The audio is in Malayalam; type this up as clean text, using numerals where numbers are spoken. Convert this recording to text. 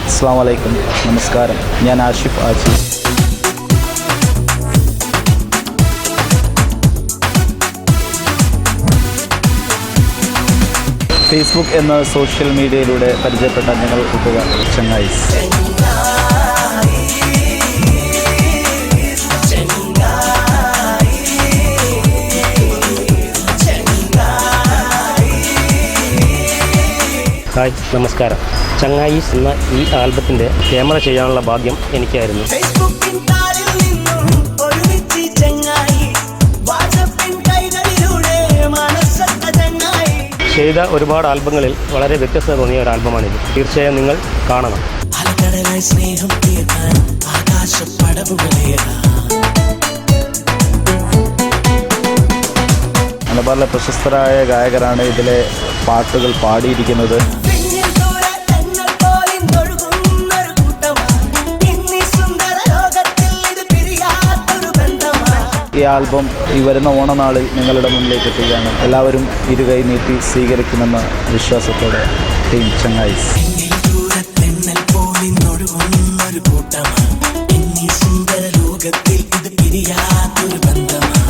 അസ്സലാമു അലൈക്കും, നമസ്കാരം. ഞാൻ ആഷിഫ് ആജി. ഫേസ്ബുക്ക് എന്ന സോഷ്യൽ മീഡിയയിലൂടെ പരിചയപ്പെട്ട ഞങ്ങൾ കൂട്ടുക ചങ്ങായിസ്. ഹായ്, നമസ്കാരം. ചങ്ങായിസ് എന്ന ഈ ആൽബത്തിൻ്റെ ക്യാമറ ചെയ്യാനുള്ള ഭാഗ്യം എനിക്കായിരുന്നു. ചെയ്ത ഒരുപാട് ആൽബങ്ങളിൽ വളരെ വ്യത്യസ്തത തോന്നിയ ഒരു ആൽബമാണിത്. തീർച്ചയായും നിങ്ങൾ കാണണം. മലബാറിലെ പ്രശസ്തരായ ഗായകരാണ് ഇതിലെ പാട്ടുകൾ പാടിയിരിക്കുന്നത്. ഈ ആൽബം ഈ വരുന്ന ഓണനാളിൽ നിങ്ങളുടെ മുന്നിലേക്ക് എത്തുകയാണ്. എല്ലാവരും ഇരുകൈ നീട്ടി സ്വീകരിക്കുമെന്ന വിശ്വാസത്തോടെ ടീം ചങ്ങായിസ്. സുന്ദര ലോകത്തിൽ ഇത് പിരിയാത്തൊരു ബന്ധമാണ്.